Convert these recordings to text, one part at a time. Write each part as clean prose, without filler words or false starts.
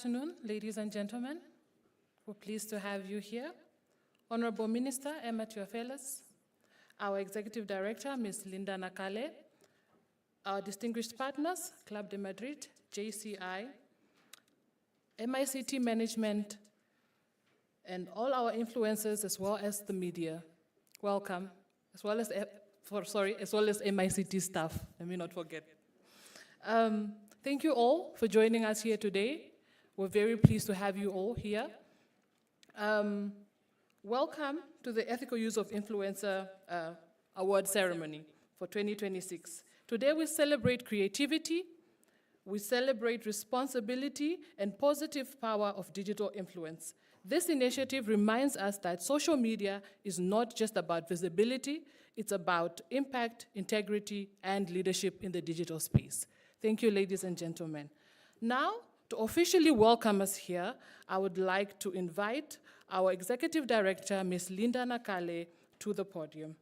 afternoon, ladies and gentlemen. We're pleased to have you here. Honorable Minister Emma Theopheles, our Executive Director, Ms. Linda Nakale, our distinguished partners, Club de Madrid, JCI, MICT management, and all our influencers, as well as the media. Welcome, as well as MICT staff, let me not forget. Thank you all for joining us here today. We're very pleased to have you all here. Welcome to the Ethical Use of Influencer Award Ceremony for 2026. Today we celebrate creativity, we celebrate responsibility and positive power of digital influence. This initiative reminds us that social media is not just about visibility, it's about impact, integrity, and leadership in the digital space. Thank you, ladies and gentlemen. Now, to officially welcome us here, I would like to invite our Executive Director, Ms. Linda Nakale, to the podium.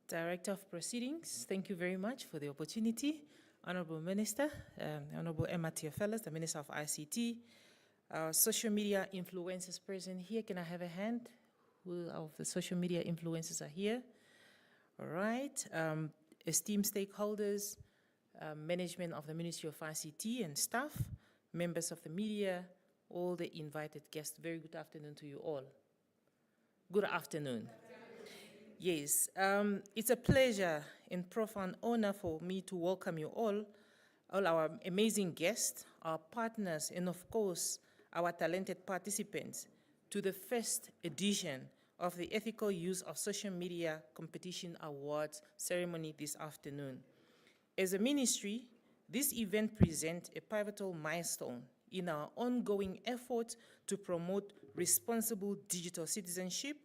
Director of Proceedings, thank you very much for the opportunity. Honorable Minister, Honorable Emma Theopheles, the Minister of ICT, our social media influencers present here. Can I have a hand? Who of the social media influencers are here? All right. Esteemed stakeholders, management of the Ministry of ICT and staff, members of the media, all the invited guests, very good afternoon to you all. Good afternoon. Yes, it's a pleasure and profound honor for me to welcome you all our amazing guests, our partners, and of course, our talented participants to the first edition of the Ethical Use of Social Media Competition Awards ceremony this afternoon. As a ministry, this event presents a pivotal milestone in our ongoing effort to promote responsible digital citizenship,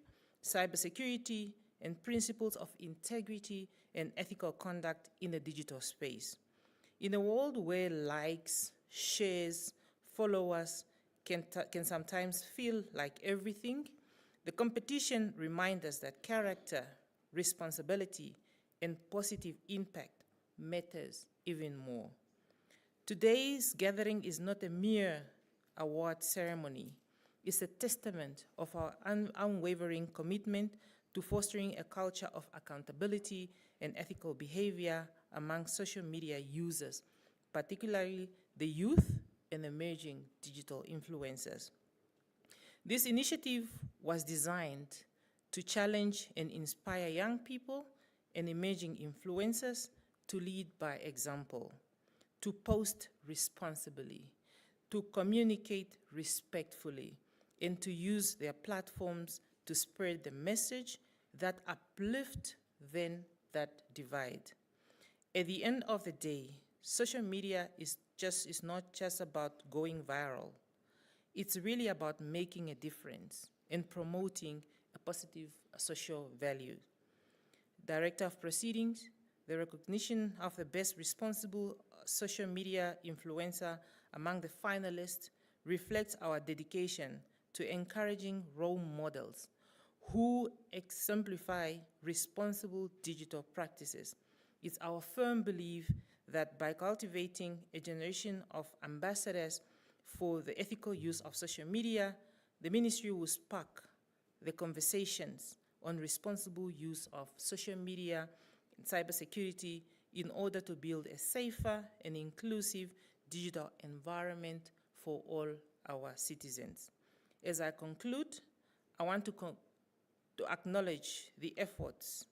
cybersecurity, and principles of integrity and ethical conduct in the digital space. In a world where likes, shares, followers can sometimes feel like everything, the competition reminds us that character, responsibility, and positive impact matters even more. Today's gathering is not a mere award ceremony. It's a testament of our unwavering commitment to fostering a culture of accountability and ethical behavior among social media users, particularly the youth and emerging digital influencers. This initiative was designed to challenge and inspire young people and emerging influencers to lead by example, to post responsibly, to communicate respectfully, and to use their platforms to spread the message that uplift than that divide. At the end of the day, social media is not just about going viral. It's really about making a difference and promoting a positive social value. Director of Proceedings, the recognition of the best responsible social media influencer among the finalists reflects our dedication to encouraging role models who exemplify responsible digital practices. It's our firm belief that by cultivating a generation of ambassadors for the ethical use of social media, the ministry will spark the conversations on responsible use of social media and cybersecurity in order to build a safer and inclusive digital environment for all our citizens. As I conclude, I want to acknowledge the efforts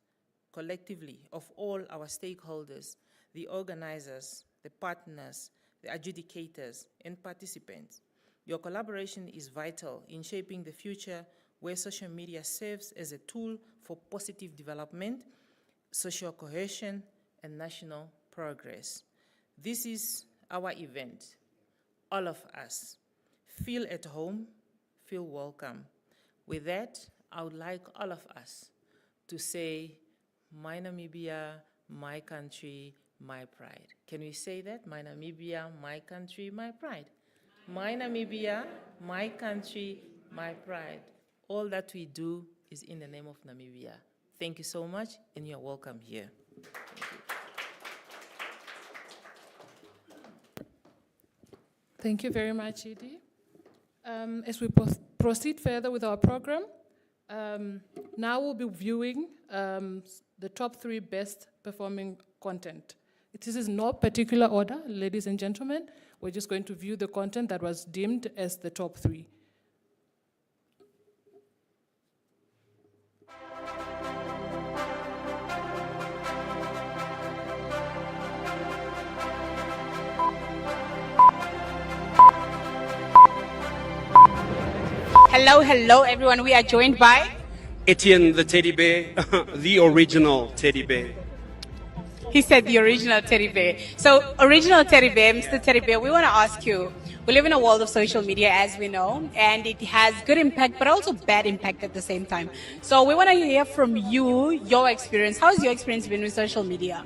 collectively of all our stakeholders, the organizers, the partners, the adjudicators, and participants. Your collaboration is vital in shaping the future where social media serves as a tool for positive development, social cohesion, and national progress. This is our event. All of us feel at home, feel welcome. With that, I would like all of us to say, my Namibia, my country, my pride. Can we say that? My Namibia, my country, my pride. My Namibia, my country, my pride. All that we do is in the name of Namibia. Thank you so much, and you're welcome here. Thank you very much, Edie. As we proceed further with our program, now we'll be viewing the top 3 best performing content. This is no particular order, ladies and gentlemen. We're just going to view the content that was deemed as the top 3. Hello, hello, everyone. We are joined by Etienne the teddy bear, the original teddy bear. He said the original teddy bear. So, original teddy bear, Mr. Teddy Bear, we want to ask you, we live in a world of social media, as we know, and it has good impact, but also bad impact at the same time. So, we want to hear from you, your experience. How has your experience been with social media?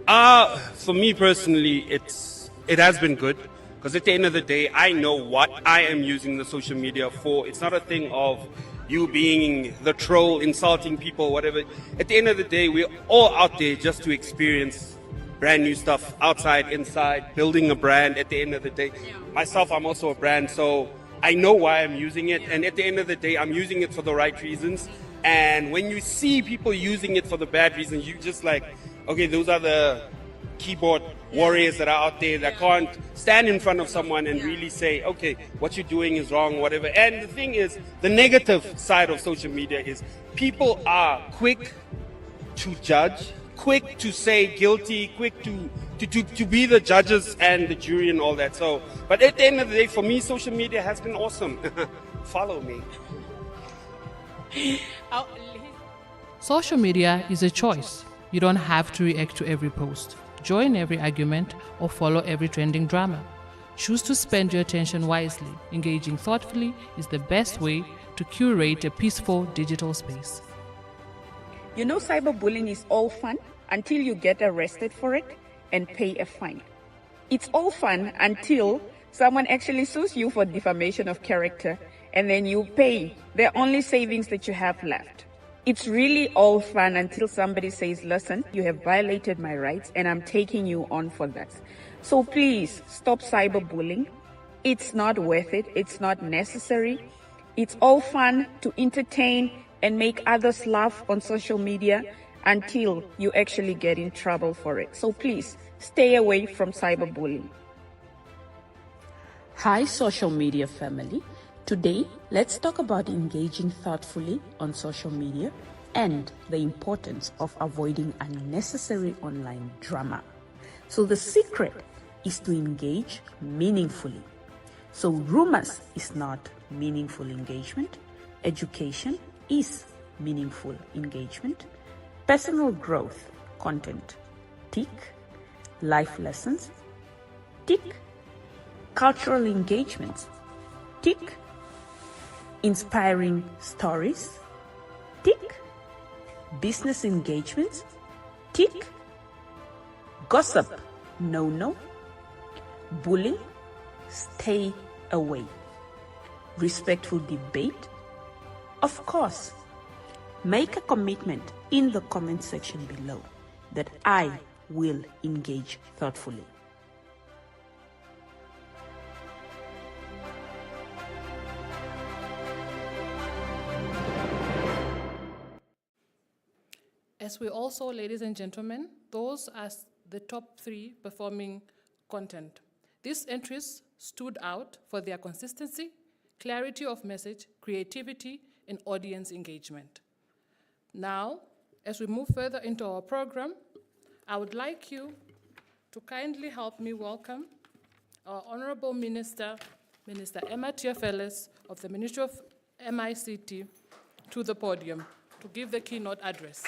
For me personally, it has been good. Because at the end of the day, I know what I am using the social media for. It's not a thing of you being the troll, insulting people, whatever. At the end of the day, we're all out there just to experience brand new stuff, outside, inside, building a brand at the end of the day. Myself, I'm also a brand, so I know why I'm using it. And at the end of the day, I'm using it for the right reasons. And when you see people using it for the bad reasons, you just like, okay, those are the keyboard warriors that are out there that can't stand in front of someone and really say, okay, what you're doing is wrong, whatever. And the thing is, the negative side of social media is people are quick to judge, quick to say guilty, quick to be the judges and the jury and all that. So, but at the end of the day, for me, social media has been awesome. Follow me. Social media is a choice. You don't have to react to every post, join every argument, or follow every trending drama. Choose to spend your attention wisely. Engaging thoughtfully is the best way to curate a peaceful digital space. You know, cyberbullying is all fun until you get arrested for it and pay a fine. It's all fun until someone actually sues you for defamation of character and then you pay the only savings that you have left. It's really all fun until somebody says, listen, you have violated my rights and I'm taking you on for that. So please stop cyberbullying. It's not worth it. It's not necessary. It's all fun to entertain and make others laugh on social media until you actually get in trouble for it. So please stay away from cyberbullying. Hi, social media family. Today, let's talk about engaging thoughtfully on social media and the importance of avoiding unnecessary online drama. So the secret is to engage meaningfully. So rumors is not meaningful engagement. Education is meaningful engagement. Personal growth content, tick. Life lessons, tick. Cultural engagements, tick. Inspiring stories, tick. Business engagements, tick. Gossip, no. Bullying, stay away. Respectful debate, of course. Make a commitment in the comment section below that I will engage thoughtfully. As we also, ladies and gentlemen, those are the top 3 performing content. These entries stood out for their consistency, clarity of message, creativity, and audience engagement. Now, as we move further into our program, I would like you to kindly help me welcome our Honorable Minister, Minister Emma Theophilus of the Ministry of MICT, to the podium to give the keynote address.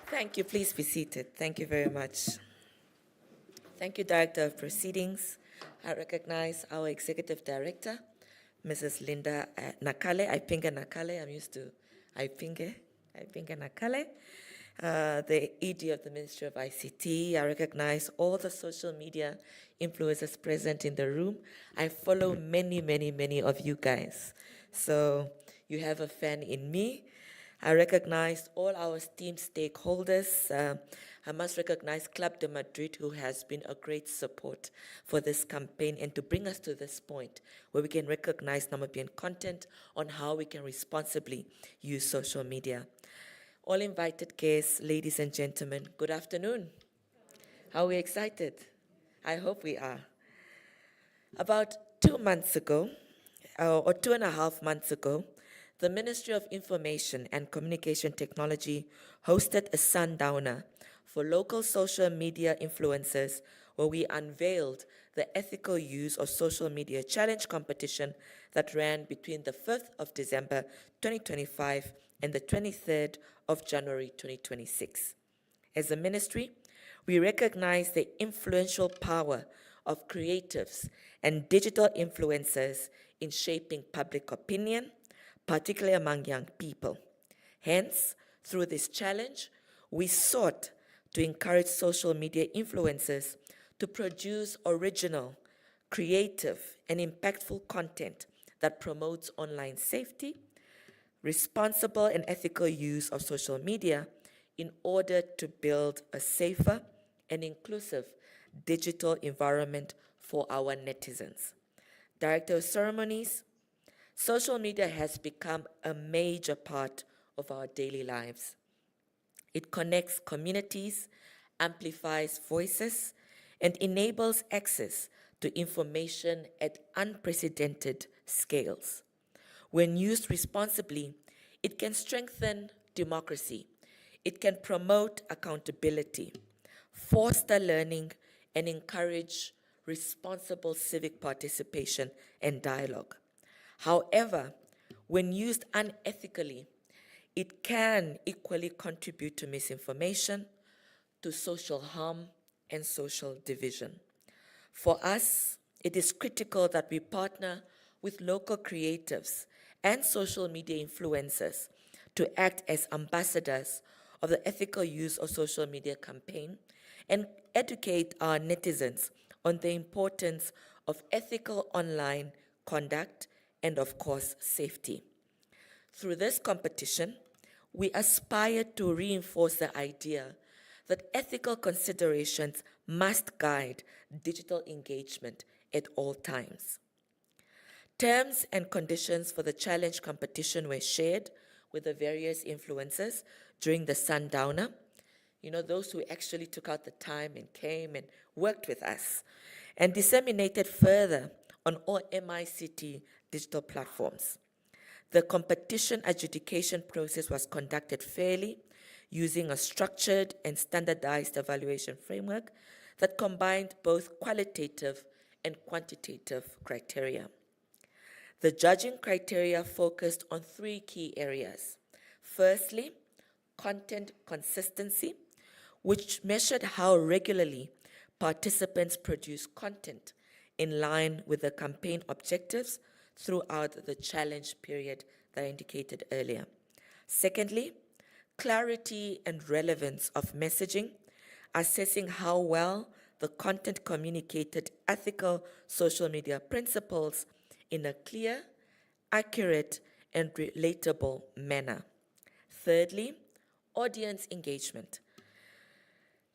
Thank you. Please be seated. Thank you very much. Thank you, Director of Proceedings. I recognize our Executive Director, Mrs. Linda Nakale, Ipinga Nakale. I'm used to Ipinga Nakale. The ED of the Ministry of ICT. I recognize all the social media influencers present in the room. I follow many of you guys. So you have a fan in me. I recognize all our esteemed stakeholders. I must recognize Club de Madrid, who has been a great support for this campaign and to bring us to this point where we can recognize Namibian content on how we can responsibly use social media. All invited guests, ladies and gentlemen, good afternoon. Are we excited? I hope we are. About 2 months ago, or 2.5 months ago, the Ministry of Information and Communication Technology hosted a sundowner for local social media influencers where we unveiled the ethical use of social media challenge competition that ran between the 5th of December 2025 and the 23rd of January 2026. As a ministry, we recognize the influential power of creatives and digital influencers in shaping public opinion, particularly among young people. Hence, through this challenge, we sought to encourage social media influencers to produce original, creative, and impactful content that promotes online safety, responsible and ethical use of social media in order to build a safer and inclusive digital environment for our netizens. Director of Ceremonies, social media has become a major part of our daily lives. It connects communities, amplifies voices, and enables access to information at unprecedented scales. When used responsibly, it can strengthen democracy. It can promote accountability, foster learning, and encourage responsible civic participation and dialogue. However, when used unethically, it can equally contribute to misinformation, to social harm, and social division. For us, it is critical that we partner with local creatives and social media influencers to act as ambassadors of the ethical use of social media campaign and educate our netizens on the importance of ethical online conduct and, of course, safety. Through this competition, we aspire to reinforce the idea that ethical considerations must guide digital engagement at all times. Terms and conditions for the challenge competition were shared with the various influencers during the sundowner. You know, those who actually took out the time and came and worked with us, and disseminated further on all MICT digital platforms. The competition adjudication process was conducted fairly using a structured and standardized evaluation framework that combined both qualitative and quantitative criteria. The judging criteria focused on 3 key areas. Firstly, content consistency, which measured how regularly participants produce content in line with the campaign objectives throughout the challenge period that I indicated earlier. Secondly, clarity and relevance of messaging, assessing how well the content communicated ethical social media principles in a clear, accurate, and relatable manner. Thirdly, audience engagement.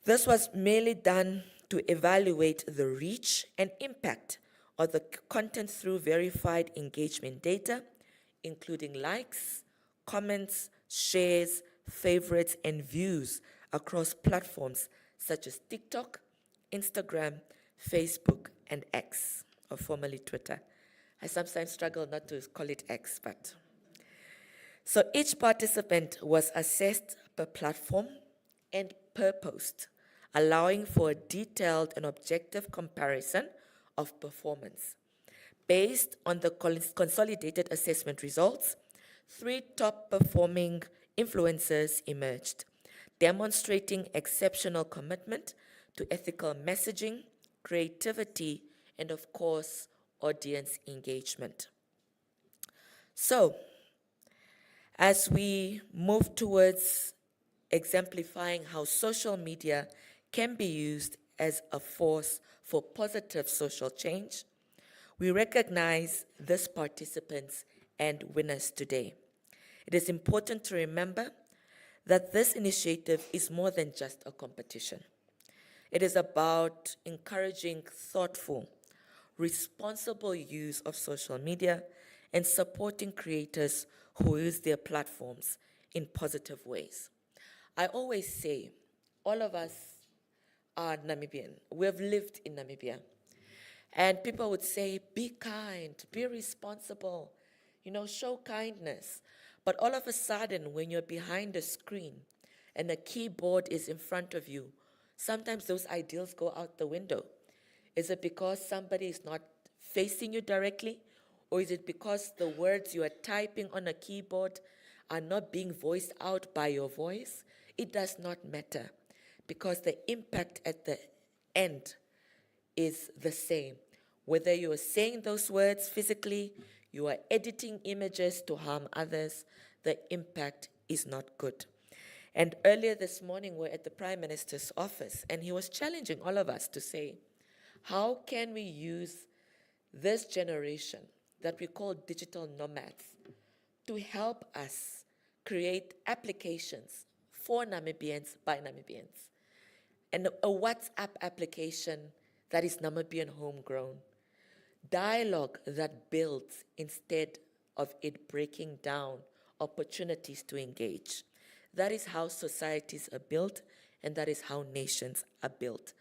This was merely done to evaluate the reach and impact of the content through verified engagement data, including likes, comments, shares, favorites, and views across platforms such as TikTok, Instagram, Facebook, and X, or formerly Twitter. I sometimes struggle not to call it X, but. So each participant was assessed per platform and per post, allowing for a detailed and objective comparison of performance. Based on the consolidated assessment results, 3 top performing influencers emerged, demonstrating exceptional commitment to ethical messaging, creativity, and of course, audience engagement. So, as we move towards exemplifying how social media can be used as a force for positive social change, we recognize these participants and winners today. It is important to remember that this initiative is more than just a competition. It is about encouraging thoughtful, responsible use of social media and supporting creators who use their platforms in positive ways. I always say, all of us are Namibian. We have lived in Namibia. And people would say, be kind, be responsible, show kindness. But all of a sudden, when you're behind a screen and a keyboard is in front of you, sometimes those ideals go out the window. Is it because somebody is not facing you directly? Or is it because the words you are typing on a keyboard are not being voiced out by your voice? It does not matter, because the impact at the end is the same. Whether you are saying those words physically, you are editing images to harm others, the impact is not good. And earlier this morning, we're at the Prime Minister's office, and he was challenging all of us to say, how can we use this generation that we call digital nomads to help us create applications for Namibians by Namibians? And a WhatsApp application that is Namibian homegrown. Dialogue that builds instead of it breaking down opportunities to engage. That is how societies are built, and that is how nations are built.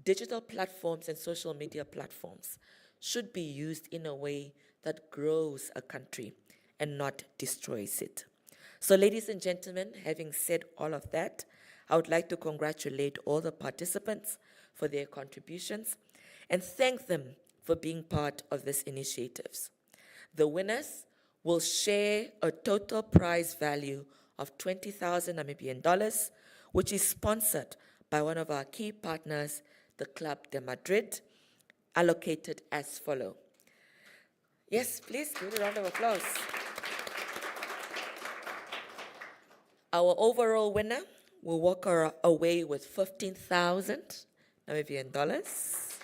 Digital platforms and social media platforms should be used in a way that grows a country and not destroys it. So, ladies and gentlemen, having said all of that, I would like to congratulate all the participants for their contributions and thank them for being part of these initiatives. The winners will share a total prize value of 20,000 Namibian dollars, which is sponsored by one of our key partners, the Club de Madrid, allocated as follows. Yes, please give a round of applause. Our overall winner will walk away with 15,000 Namibian dollars.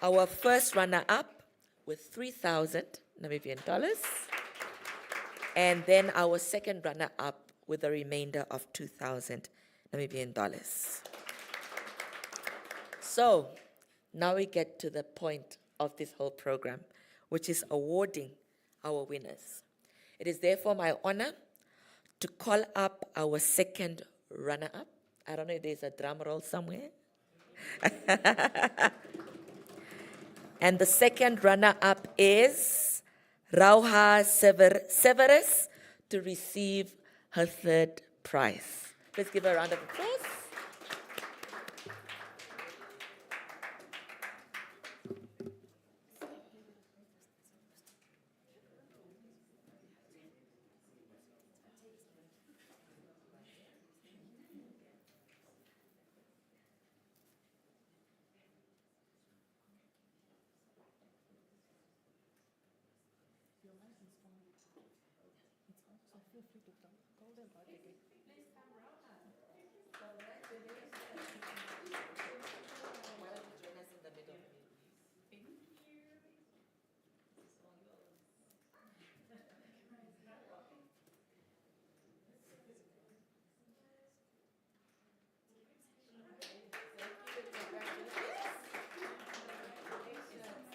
Our first runner-up with 3,000 Namibian dollars. And then our second runner-up with a remainder of 2,000 Namibian dollars. So now we get to the point of this whole program, which is awarding our winners. It is therefore my honor to call up our second runner-up. I don't know if there's a drum roll somewhere. And the second runner-up is Rauha Severus to receive her third prize. Let's give her a round of applause.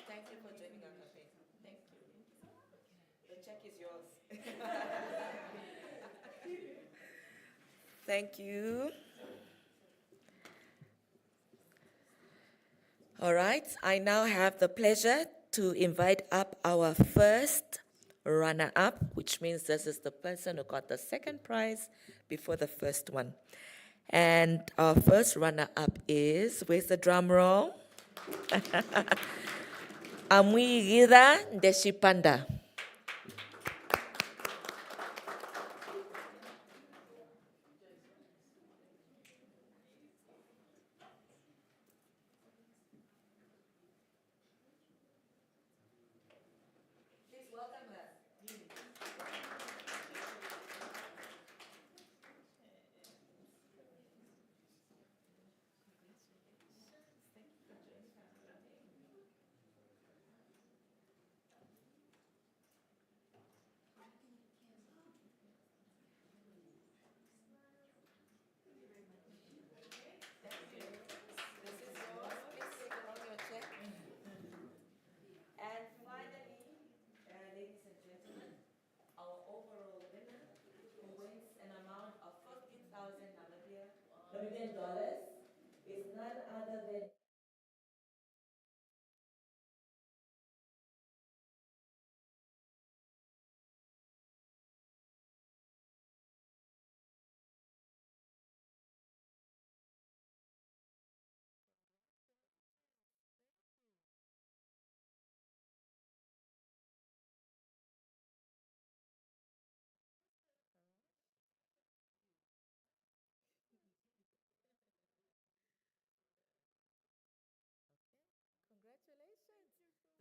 Thank you for joining our campaign. Thank you. The check is yours. Thank you. All right, I now have the pleasure to invite up our first runner-up, which means this is the person who got the second prize before the first one. And our first runner-up is, where's the drum roll? Amuigira Ndeshipanda.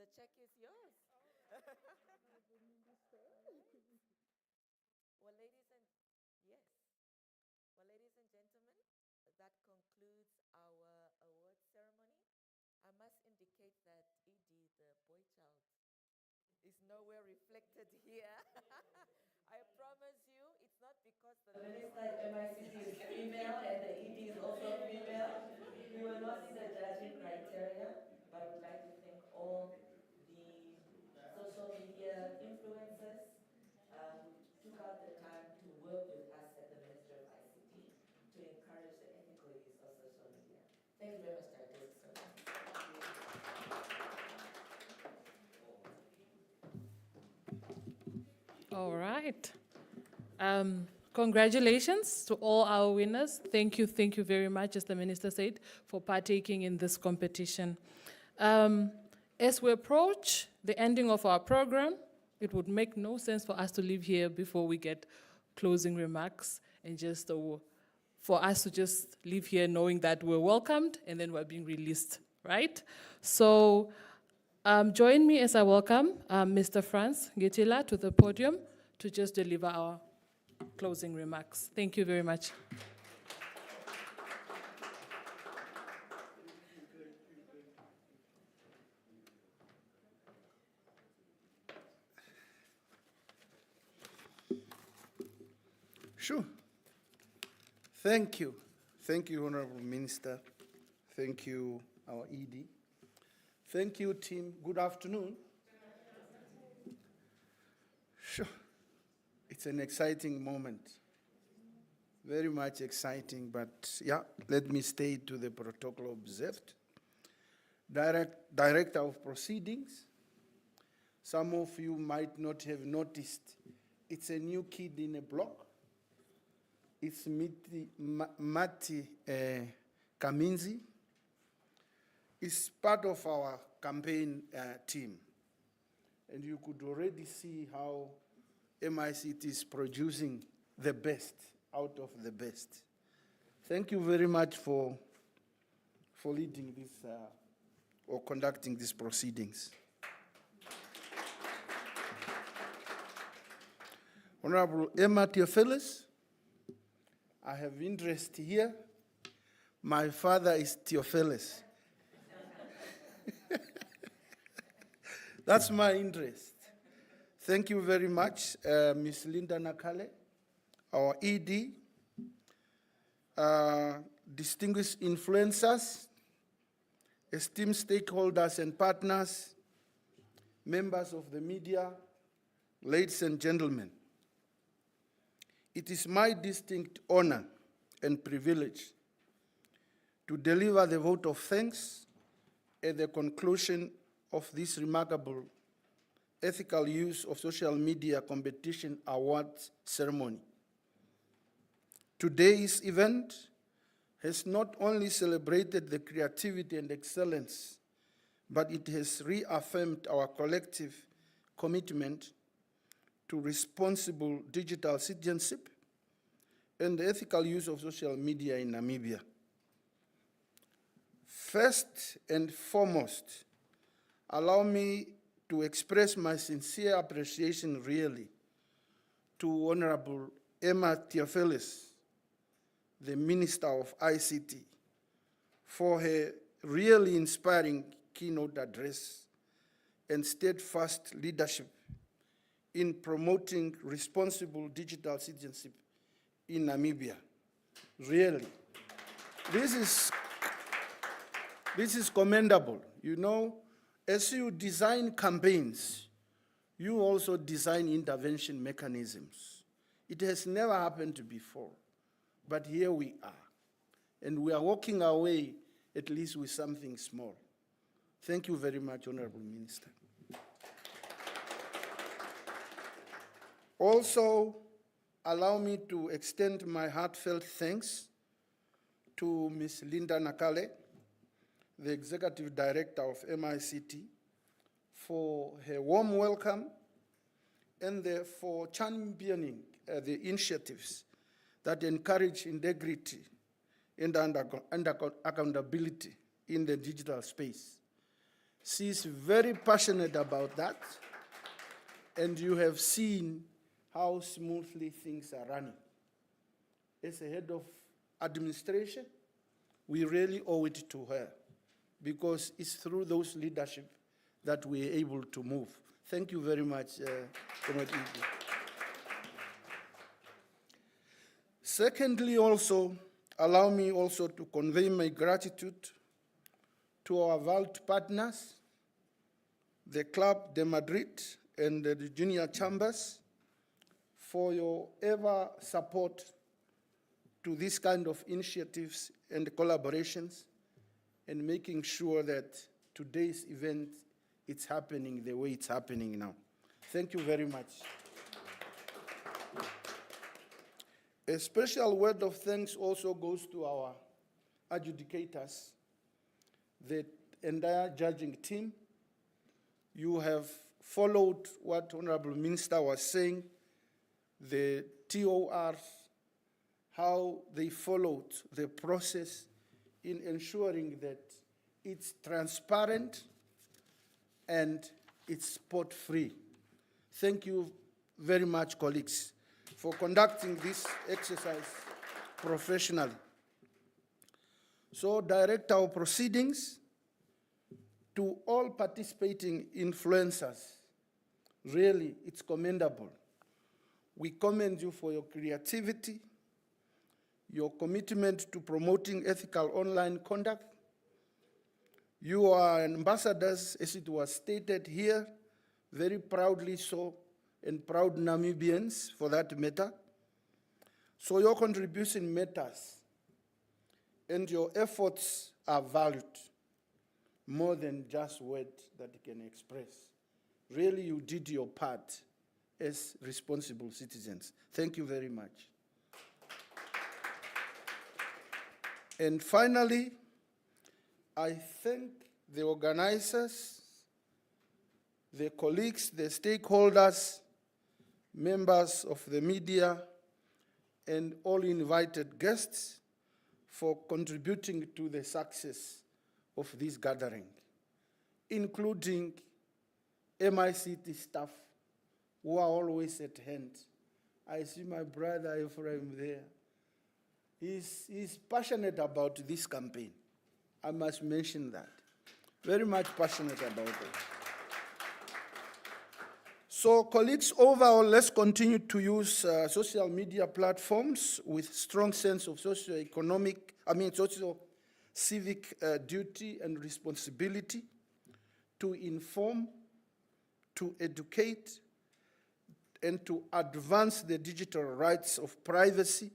The check is yours. Well, ladies and yes. Well, ladies and gentlemen, that concludes our award ceremony. I must indicate that Edie, the boy child, is nowhere reflected here. I promise you, it's not because the minister at MICT is female and the ED is also female. We were not in the judging criteria, but we'd like to thank all the social media influencers who took out the time to work with us at the Ministry of ICT to encourage the ethical use of social media. Thank you very much, Director. All right. Congratulations to all our winners. Thank you very much, as the Minister said, for partaking in this competition. As we approach the ending of our program, it would make no sense for us to leave here before we get closing remarks and just for us to just leave here knowing that we're welcomed and then we're being released, right? So join me as I welcome Mr. Franz Getila to the podium to just deliver our closing remarks. Thank you very much. Sure. Thank you. Thank you, Honorable Minister. Thank you, our ED. Thank you, team. Good afternoon. Sure. It's an exciting moment. Very much exciting, but yeah, let me stay to the protocol observed. Director of Proceedings. Some of you might not have noticed, it's a new kid in a block. It's Mati Kaminzi. It's part of our campaign team. And you could already see how MICT is producing the best out of the best. Thank you very much for leading this or conducting these proceedings. Honorable Emma Theophilus, I have interest here. My father is Theophilus. That's my interest. Thank you very much, Ms. Linda Nakale, our ED, distinguished influencers, esteemed stakeholders and partners, members of the media, ladies and gentlemen. It is my distinct honor and privilege to deliver the vote of thanks at the conclusion of this remarkable ethical use of social media competition awards ceremony. Today's event has not only celebrated the creativity and excellence, but it has reaffirmed our collective commitment to responsible digital citizenship and the ethical use of social media in Namibia. First and foremost, allow me to express my sincere appreciation really to Honorable Emma Theophilus, the Minister of ICT, for her really inspiring keynote address and steadfast leadership in promoting responsible digital citizenship in Namibia. Really. This is commendable. You know, as you design campaigns, you also design intervention mechanisms. It has never happened before, but here we are. And we are walking our way, at least with something small. Thank you very much, Honorable Minister. Also, allow me to extend my heartfelt thanks to Ms. Linda Nakale, the Executive Director of MICT, for her warm welcome and for championing the initiatives that encourage integrity and accountability in the digital space. She's very passionate about that, and you have seen how smoothly things are running. As a head of administration, we really owe it to her, because it's through those leadership that we're able to move. Thank you very much, Comrade Igwe. Secondly, also, allow me also to convey my gratitude to our vault partners, the Club de Madrid and the junior chambers, for your ever support to this kind of initiatives and collaborations, and making sure that today's event, it's happening the way it's happening now. Thank you very much. A special word of thanks also goes to our adjudicators, the entire judging team. You have followed what Honorable Minister was saying, the TORs, how they followed the process in ensuring that it's transparent and it's spot-free. Thank you very much, colleagues, for conducting this exercise professionally. So, Director of Proceedings, to all participating influencers, really, it's commendable. We commend you for your creativity, your commitment to promoting ethical online conduct. You are ambassadors, as it was stated here, very proudly so, and proud Namibians for that matter. So your contribution matters, and your efforts are valued more than just words that you can express. Really, you did your part as responsible citizens. Thank you very much. And finally, I thank the organizers, the colleagues, the stakeholders, members of the media, and all invited guests for contributing to the success of this gathering, including MICT staff who are always at hand. I see my brother Ephraim there. He's passionate about this campaign. I must mention that. Very much passionate about it. So, colleagues, overall, let's continue to use social media platforms with strong sense of civic duty and responsibility to inform, to educate, and to advance the digital rights of privacy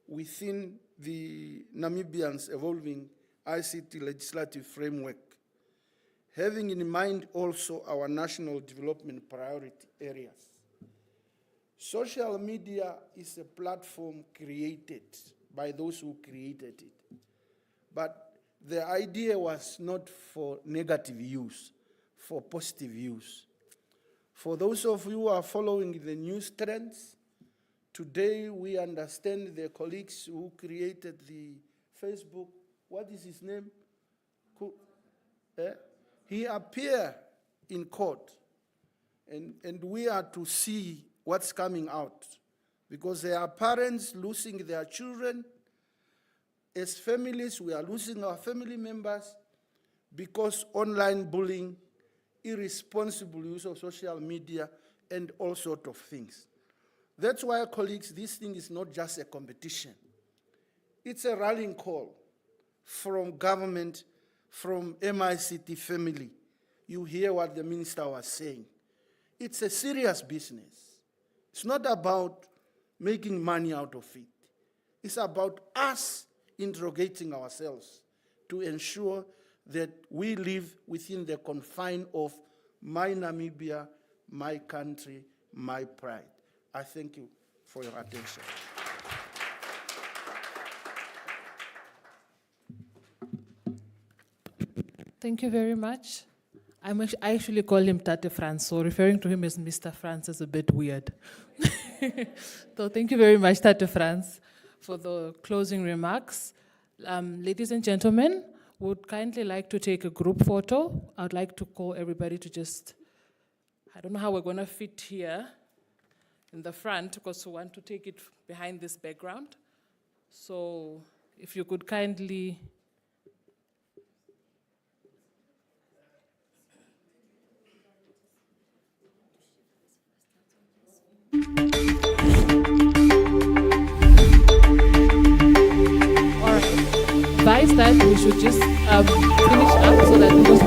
within the Namibians' evolving ICT legislative framework, having in mind also our national development priority areas. Social media is a platform created by those who created it. But the idea was not for negative use, for positive use. For those of you who are following the news trends, today we understand the colleagues who created the Facebook, what is his name? He appeared in court, and we are to see what's coming out, because there are parents losing their children. As families, we are losing our family members because online bullying, irresponsible use of social media, and all sorts of things. That's why, colleagues, this thing is not just a competition. It's a rallying call from government, from MICT family. You hear what the minister was saying. It's a serious business. It's not about making money out of it. It's about us interrogating ourselves to ensure that we live within the confine of my Namibia, my country, my pride. I thank you for your attention. Thank you very much. I actually call him Tate Franz, so referring to him as Mr. Franz is a bit weird. So thank you very much, Tate Franz, for the closing remarks. Ladies and gentlemen, would kindly like to take a group photo. I'd like to call everybody to just, I don't know how we're going to fit here in the front because we want to take it behind this background. So if you could kindly. Or advise that we should just finish up so that because